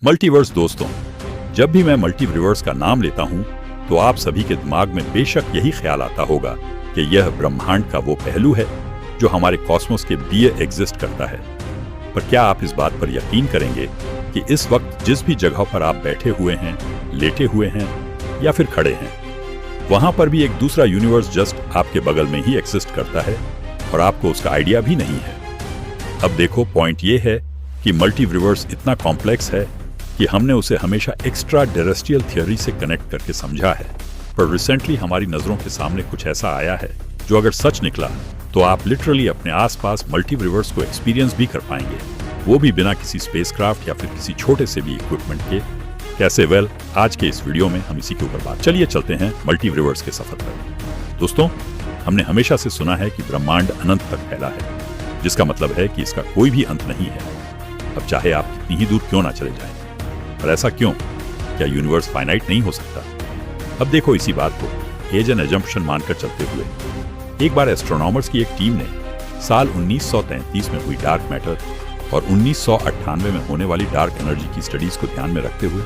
Multiverse दोस्तों, जब भी मैं मल्टीवर्स का नाम लेता हूं तो आप सभी के दिमाग में बेशक यही ख्याल आता होगा कि यह ब्रह्मांड का वो पहलू है जो हमारे कॉस्मोस के बीए एग्जिस्ट करता है। पर क्या आप इस बात पर यकीन करेंगे कि इस वक्त जिस भी जगह पर आप बैठे हुए हैं, लेटे हुए हैं या फिर खड़े हैं, वहां पर भी एक दूसरा यूनिवर्स जस्ट आपके बगल में ही एग्जिस्ट करता है और आपको उसका आइडिया भी नहीं है। अब देखो, पॉइंट ये है कि मल्टीवर्स इतना कॉम्प्लेक्स है कि हमने उसे हमेशा एक्स्ट्रा टेरेस्ट्रियल थियोरी से कनेक्ट करके समझा है, पर रिसेंटली हमारी नजरों के सामने कुछ ऐसा आया है जो अगर सच निकला तो आप लिटरली अपने आसपास मल्टीवर्स को एक्सपीरियंस भी कर पाएंगे, वो भी बिना किसी स्पेसक्राफ्ट या फिर किसी छोटे से भी इक्विपमेंट के। कैसे? वेल, आज के इस वीडियो में हम इसी के ऊपर बात। चलिए चलते हैं मल्टीवर्स के सफर पर। दोस्तों, हमने हमेशा से सुना है कि ब्रह्मांड अनंत तक फैला है, जिसका मतलब है कि इसका कोई भी अंत नहीं है। अब चाहे आप कितनी ही दूर क्यों ना चले जाएं, पर ऐसा क्यों? क्या यूनिवर्स फाइनाइट नहीं हो सकता? अब देखो, इसी बात को एज एन एजम्पशन मानकर चलते हुए एक बार एस्ट्रोनॉमर्स की एक टीम ने साल 1933 में हुई डार्क मैटर और 1998 में होने वाली डार्क एनर्जी की स्टडीज को ध्यान में रखते हुए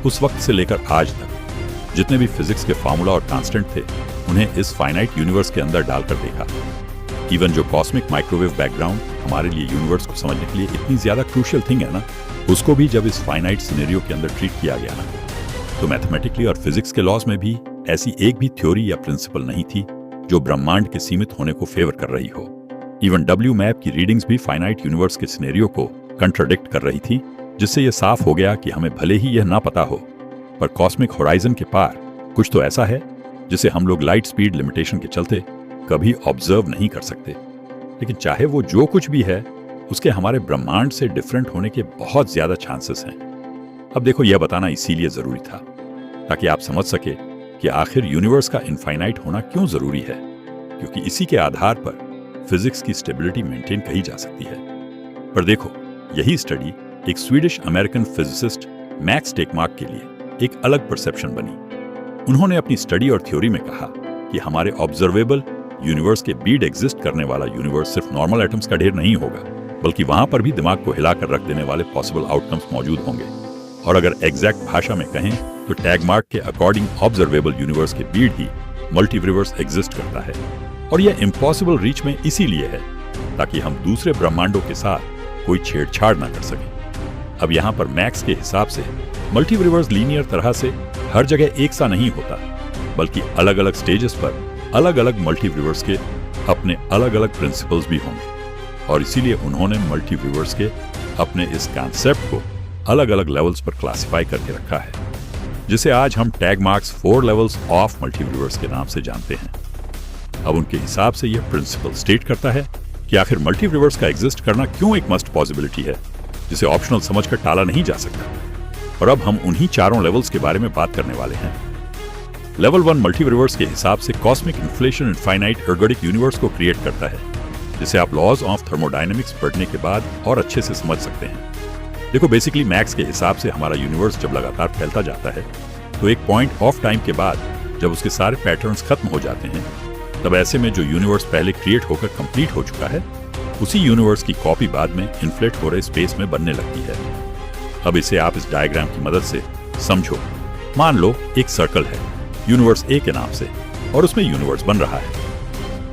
उस वक्त से लेकर आज तक जितने भी फिजिक्स के फार्मूला और कांस्टेंट थे, उन्हें इस फाइनाइट यूनिवर्स के अंदर डालकर देखा। इवन जो कॉस्मिक माइक्रोवेव बैकग्राउंड हमारे लिए यूनिवर्स को समझने के लिए इतनी ज्यादा क्रूशियल थिंग है ना, उसको भी जब इस फाइनाइट सिनेरियो के अंदर ट्रीट किया गया ना, तो मैथमेटिकली और फिजिक्स के लॉज में भी ऐसी एक भी थ्योरी या प्रिंसिपल नहीं थी जो ब्रह्मांड के सीमित होने को फेवर कर रही हो। इवन डब्ल्यू मैप की रीडिंग्स भी फाइनाइट यूनिवर्स के सिनेरियो को कंट्राडिक्ट कर रही थी, जिससे यह साफ हो गया कि हमें भले ही यह ना पता हो, पर कॉस्मिक होराइजन के पार कुछ तो ऐसा है जिसे हम लोग लाइट स्पीड लिमिटेशन के चलते कभी ऑब्जर्व नहीं कर सकते। लेकिन चाहे वो जो कुछ भी है, उसके हमारे ब्रह्मांड से डिफरेंट होने के बहुत ज्यादा चांसेस हैं। अब देखो, यह बताना इसीलिए जरूरी था ताकि आप समझ सके कि आखिर यूनिवर्स का इनफाइनाइट होना क्यों जरूरी है, क्योंकि इसी के आधार पर फिजिक्स की स्टेबिलिटी मेंटेन की जा सकती है। पर देखो, यही स्टडी एक स्वीडिश अमेरिकन फिजिसिस्ट मैक्स टेकमार्क के लिए एक अलग परसेप्शन बनी। उन्होंने अपनी स्टडी और थ्योरी में कहा कि हमारे ऑब्जर्वेबल यूनिवर्स के बीड एग्जिस्ट करने वाला यूनिवर्स सिर्फ नॉर्मल एटम्स का ढेर नहीं होगा, बल्कि वहां पर भी दिमाग को हिलाकर रख देने वाले पॉसिबल आउटकम्स मौजूद होंगे। और अगर एग्जैक्ट भाषा में कहें तो टैगमार्क के अकॉर्डिंग ऑब्जर्वेबल यूनिवर्स के बीड ही मल्टीवर्स एग्जिस्ट करता है। और यह इम्पॉसिबल रीच में इसीलिए है ताकि हम दूसरे ब्रह्मांडों के साथ कोई छेड़छाड़ ना कर सकें। अब यहाँ पर मैक्स के हिसाब से मल्टीवर्स लीनियर तरह से हर जगह एक सा नहीं होता, बल्कि अलग अलग स्टेजेस पर अलग अलग मल्टीवर्स के अपने अलग अलग प्रिंसिपल्स भी होंगे। और इसीलिए उन्होंने मल्टीवर्स के अपने इस कॉन्सेप्ट को अलग अलग लेवल्स पर क्लासिफाई करके रखा है, जिसे आज हम टैगमार्क्स 4 लेवल्स ऑफ मल्टीवर्स के नाम से जानते हैं। अब उनके हिसाब से यह प्रिंसिपल स्टेट करता है कि आखिर मल्टीवर्स का एग्जिस्ट करना क्यों एक मस्ट पॉसिबिलिटी है, जिसे ऑप्शनल समझकर टाला नहीं जा सकता। और अब हम उन्हीं चारों लेवल्स के बारे में बात करने वाले हैं। लेवल 1 मल्टीवर्स के हिसाब से cosmic inflation infinite ergodic universe को क्रिएट करता है, जिसे आप लॉज ऑफ थर्मोडायनेमिक्स पढ़ने के बाद और अच्छे से समझ सकते हैं। देखो, बेसिकली मैक्स के हिसाब से हमारा यूनिवर्स जब लगातार फैलता जाता है तो एक पॉइंट ऑफ टाइम के बाद जब उसके सारे पैटर्न्स खत्म हो जाते हैं, तब ऐसे में जो यूनिवर्स पहले क्रिएट होकर कंप्लीट हो चुका है, उसी यूनिवर्स की कॉपी बाद में इन्फ्लेट हो रहे स्पेस में बनने लगती है। अब इसे आप इस डायग्राम की मदद से समझो। मान लो एक सर्कल है यूनिवर्स ए के नाम से और उसमें यूनिवर्स बन रहा है।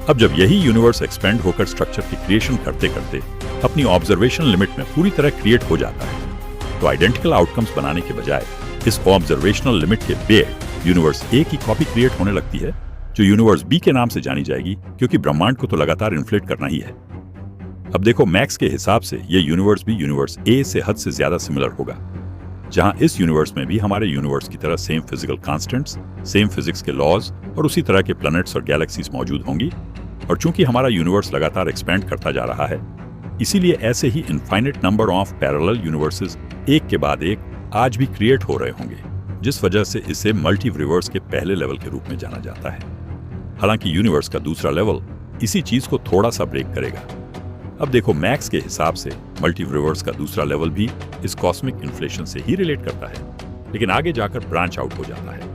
अब जब यही यूनिवर्स एक्सपेंड होकर स्ट्रक्चर की क्रिएशन करते करते अपनी ऑब्जर्वेशन लिमिट में पूरी तरह क्रिएट हो जाता है, तो आइडेंटिकल आउटकम्स बनाने के बजाय इस ऑब्जर्वेशनल लिमिट के बेयर यूनिवर्स ए की कॉपी क्रिएट होने लगती है, जो यूनिवर्स बी के नाम से जानी जाएगी, क्योंकि ब्रह्मांड को तो लगातार इन्फ्लेट करना ही है। अब देखो, मैक्स के हिसाब से ये यूनिवर्स भी यूनिवर्स ए से हद से ज्यादा सिमिलर होगा, जहां इस यूनिवर्स में भी हमारे यूनिवर्स की तरह same physical constants, same physics के लॉज और उसी तरह के प्लैनेट्स और गैलेक्सीज मौजूद होंगी। और चूंकि हमारा यूनिवर्स लगातार एक्सपेंड करता जा रहा है, इसीलिए ऐसे ही infinite number of parallel universes एक के बाद एक आज भी क्रिएट हो रहे होंगे, जिस वजह से इसे मल्टीवर्स के पहले लेवल के रूप में जाना जाता है। हालांकि यूनिवर्स का दूसरा लेवल इसी चीज को थोड़ा सा ब्रेक करेगा। अब देखो, मैक्स के हिसाब से मल्टीवर्स का दूसरा लेवल भी इस कॉस्मिक इन्फ्लेशन से ही रिलेट करता है, लेकिन आगे जाकर ब्रांच आउट हो जाता है।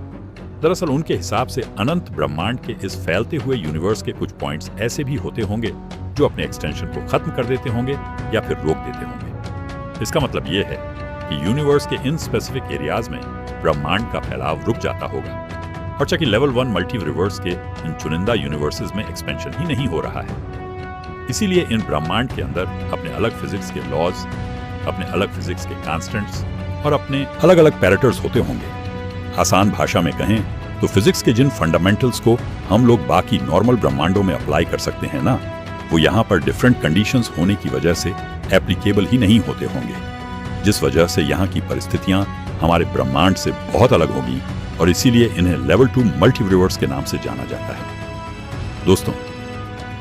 दरअसल उनके हिसाब से अनंत ब्रह्मांड के इस फैलते हुए यूनिवर्स के कुछ पॉइंट्स ऐसे भी होते होंगे जो अपने एक्सटेंशन को खत्म कर देते होंगे या फिर रोक देते होंगे। इसका मतलब यह है कि यूनिवर्स के इन स्पेसिफिक एरियाज में ब्रह्मांड का फैलाव रुक जाता होगा और चाहे लेवल 1 मल्टीवर्स के इन चुनिंदा यूनिवर्सेस में एक्सपेंशन ही नहीं हो रहा है। इसीलिए इन ब्रह्मांड के अंदर अपने अलग फिजिक्स के लॉज, अपने अलग फिजिक्स के कांस्टेंट्स और अपने अलग अलग पैरामीटर्स होते होंगे। आसान भाषा में कहें तो फिजिक्स के जिन फंडामेंटल्स को हम लोग बाकी नॉर्मल ब्रह्मांडों में अप्लाई कर सकते हैं ना, वो यहाँ पर डिफरेंट कंडीशंस होने की वजह से एप्लीकेबल ही नहीं होते होंगे, जिस वजह से यहाँ की परिस्थितियाँ हमारे ब्रह्मांड से बहुत अलग होगी और इसीलिए इन्हें लेवल 2 मल्टीवर्स के नाम से जाना जाता है। दोस्तों,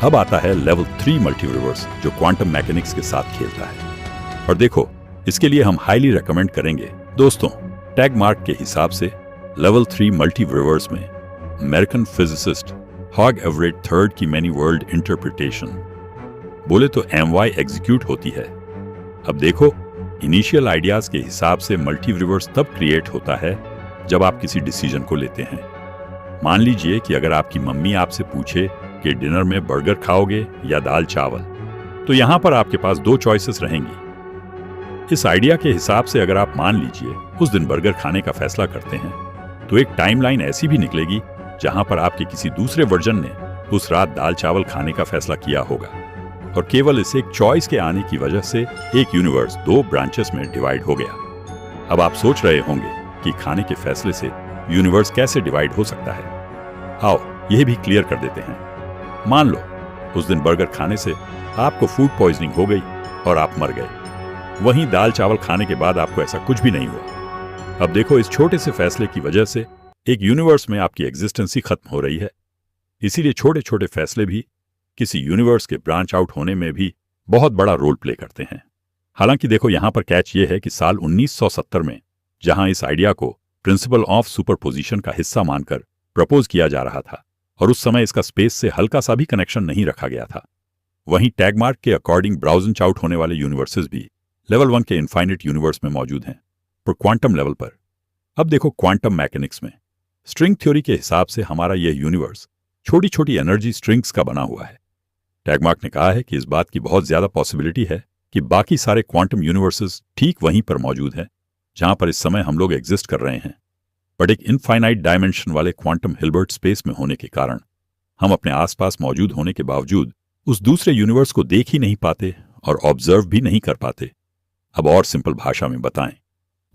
अब आता है लेवल 3 मल्टीवर्स जो क्वांटम मैकेनिक्स के साथ खेलता है। और देखो, इसके लिए हम हाईली रेकमेंड करेंगे दोस्तों, टैग मार्क के हिसाब से लेवल 3 मल्टीवर्स में American physicist Hugh Everett third की मैनी वर्ल्ड इंटरप्रिटेशन, बोले तो MY एग्जीक्यूट होती है। अब देखो, इनिशियल आइडियाज के हिसाब से मल्टीवर्स तब क्रिएट होता है जब आप किसी डिसीजन को लेते हैं। मान लीजिए कि अगर आपकी मम्मी आपसे पूछे कि डिनर में बर्गर खाओगे या दाल चावल, तो यहां पर आपके पास 2 चॉइसेस रहेंगी। इस आइडिया के हिसाब से अगर आप मान लीजिए उस दिन बर्गर खाने का फैसला करते हैं, तो एक टाइमलाइन ऐसी भी निकलेगी जहां पर आपके किसी दूसरे वर्जन ने उस रात दाल चावल खाने का फैसला किया होगा और केवल इस एक चॉइस के आने की वजह से एक यूनिवर्स 2 ब्रांचेस में डिवाइड हो गया। अब आप सोच रहे होंगे कि खाने के फैसले से यूनिवर्स कैसे डिवाइड हो सकता है। आओ यह भी क्लियर कर देते हैं। मान लो उस दिन बर्गर खाने से आपको फूड पॉइजनिंग हो गई और आप मर गए। वहीं दाल चावल खाने के बाद आपको ऐसा कुछ भी नहीं हुआ। अब देखो, इस छोटे से फैसले की वजह से एक यूनिवर्स में आपकी एग्जिस्टेंस ही खत्म हो रही है। इसीलिए छोटे छोटे फैसले भी किसी यूनिवर्स के ब्रांच आउट होने में भी बहुत बड़ा रोल प्ले करते हैं। हालांकि देखो, यहां पर कैच ये है कि साल 1970 में जहां इस आइडिया को प्रिंसिपल ऑफ सुपरपोजिशन का हिस्सा मानकर प्रपोज किया जा रहा था और उस समय इसका स्पेस से हल्का सा भी कनेक्शन नहीं रखा गया था, वहीं टैगमार्क के अकॉर्डिंग ब्राउजेंस आउट होने वाले यूनिवर्सेस भी लेवल 1 के इनफाइनाइट यूनिवर्स में मौजूद हैं, पर क्वांटम लेवल पर। अब देखो, क्वांटम मैकेनिक्स में स्ट्रिंग थ्योरी के हिसाब से हमारा यह यूनिवर्स छोटी छोटी एनर्जी स्ट्रिंग्स का बना हुआ है। टैगमार्क ने कहा है कि इस बात की बहुत ज्यादा पॉसिबिलिटी है कि बाकी सारे क्वांटम यूनिवर्सेस ठीक वहीं पर मौजूद हैं जहां पर इस समय हम लोग एग्जिस्ट कर रहे हैं, बट एक इनफाइनाइट डायमेंशन वाले क्वांटम हिल्बर्ट स्पेस में होने के कारण हम अपने आसपास मौजूद होने के बावजूद उस दूसरे यूनिवर्स को देख ही नहीं पाते और ऑब्जर्व भी नहीं कर पाते। अब और सिंपल भाषा में बताएं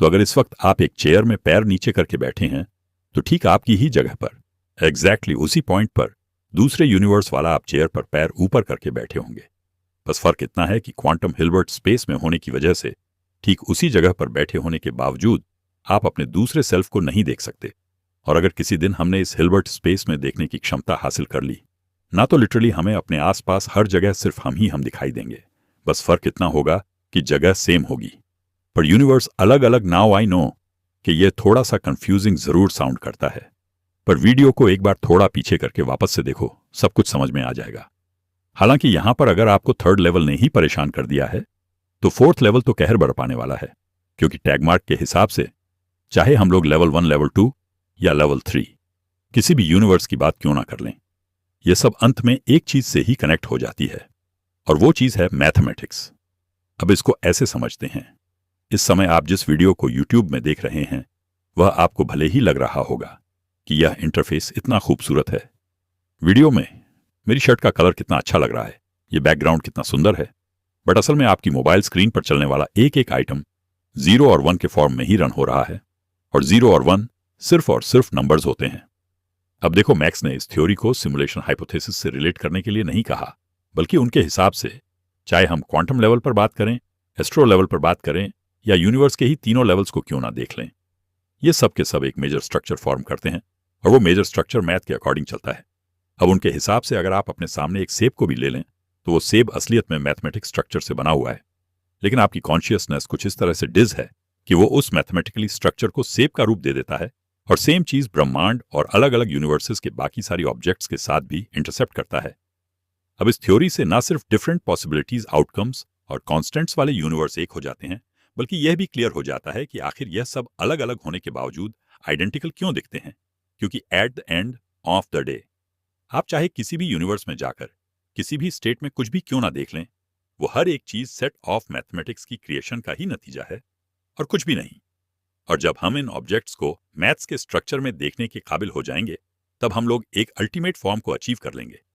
तो अगर इस वक्त आप एक चेयर में पैर नीचे करके बैठे हैं, तो ठीक आपकी ही जगह पर एग्जैक्टली उसी पॉइंट पर दूसरे यूनिवर्स वाला आप चेयर पर पैर ऊपर करके बैठे होंगे। बस फर्क इतना है कि क्वांटम हिल्बर्ट स्पेस में होने की वजह से ठीक उसी जगह पर बैठे होने के बावजूद आप अपने दूसरे सेल्फ को नहीं देख सकते। और अगर किसी दिन हमने इस हिल्बर्ट स्पेस में देखने की क्षमता हासिल कर ली ना, तो लिटरली हमें अपने आसपास हर जगह सिर्फ हम दिखाई देंगे। बस फर्क इतना होगा कि जगह सेम होगी, पर यूनिवर्स अलग अलग। नाउ आई नो कि यह थोड़ा सा कंफ्यूजिंग जरूर साउंड करता है, पर वीडियो को एक बार थोड़ा पीछे करके वापस से देखो, सब कुछ समझ में आ जाएगा। हालांकि यहां पर अगर आपको थर्ड लेवल ने ही परेशान कर दिया है, तो फोर्थ लेवल तो कहर बरपाने वाला है, क्योंकि टैगमार्क के हिसाब से चाहे हम लोग लेवल 1, लेवल 2 या लेवल 3 किसी भी यूनिवर्स की बात क्यों ना कर लें, यह सब अंत में एक चीज से ही कनेक्ट हो जाती है, और वो चीज है मैथमेटिक्स। अब इसको ऐसे समझते हैं, इस समय आप जिस वीडियो को यूट्यूब में देख रहे हैं, वह आपको भले ही लग रहा होगा कि यह इंटरफेस इतना खूबसूरत है, वीडियो में मेरी शर्ट का कलर कितना अच्छा लग रहा है, यह बैकग्राउंड कितना सुंदर है, बट असल में आपकी मोबाइल स्क्रीन पर चलने वाला एक एक आइटम 0 और 1 के फॉर्म में ही रन हो रहा है, और 0 और 1 सिर्फ और सिर्फ नंबर्स होते हैं। अब देखो, मैक्स ने इस थ्योरी को सिमुलेशन हाइपोथेसिस से रिलेट करने के लिए नहीं कहा, बल्कि उनके हिसाब से चाहे हम क्वांटम लेवल पर बात करें, एस्ट्रो लेवल पर बात करें, या यूनिवर्स के ही तीनों लेवल्स को क्यों ना देख लें, ये सब के सब एक मेजर स्ट्रक्चर फॉर्म करते हैं, और वो मेजर स्ट्रक्चर मैथ के अकॉर्डिंग चलता है। अब उनके हिसाब से अगर आप अपने सामने एक सेब को भी ले लें, तो वो सेब असलियत में मैथमेटिक्स स्ट्रक्चर से बना हुआ है, लेकिन आपकी कॉन्शियसनेस कुछ इस तरह से डिज है कि वो उस मैथमेटिकली स्ट्रक्चर को सेब का रूप दे देता है, और सेम चीज ब्रह्मांड और अलग अलग यूनिवर्सेस के बाकी सारी ऑब्जेक्ट्स के साथ भी इंटरसेप्ट करता है। अब इस थ्योरी से ना सिर्फ डिफरेंट पॉसिबिलिटीज, आउटकम्स और कॉन्स्टेंट्स वाले यूनिवर्स एक हो जाते हैं, बल्कि यह भी क्लियर हो जाता है कि आखिर यह सब अलग अलग होने के बावजूद आइडेंटिकल क्यों दिखते हैं, क्योंकि at the end of the day आप चाहे किसी भी यूनिवर्स में जाकर किसी भी स्टेट में कुछ भी क्यों ना देख लें, वो हर एक चीज सेट ऑफ मैथमेटिक्स की क्रिएशन का ही नतीजा है, और कुछ भी नहीं। और जब हम इन ऑब्जेक्ट्स को मैथ्स के स्ट्रक्चर में देखने के काबिल हो जाएंगे, तब हम लोग एक अल्टीमेट फॉर्म को अचीव कर लेंगे।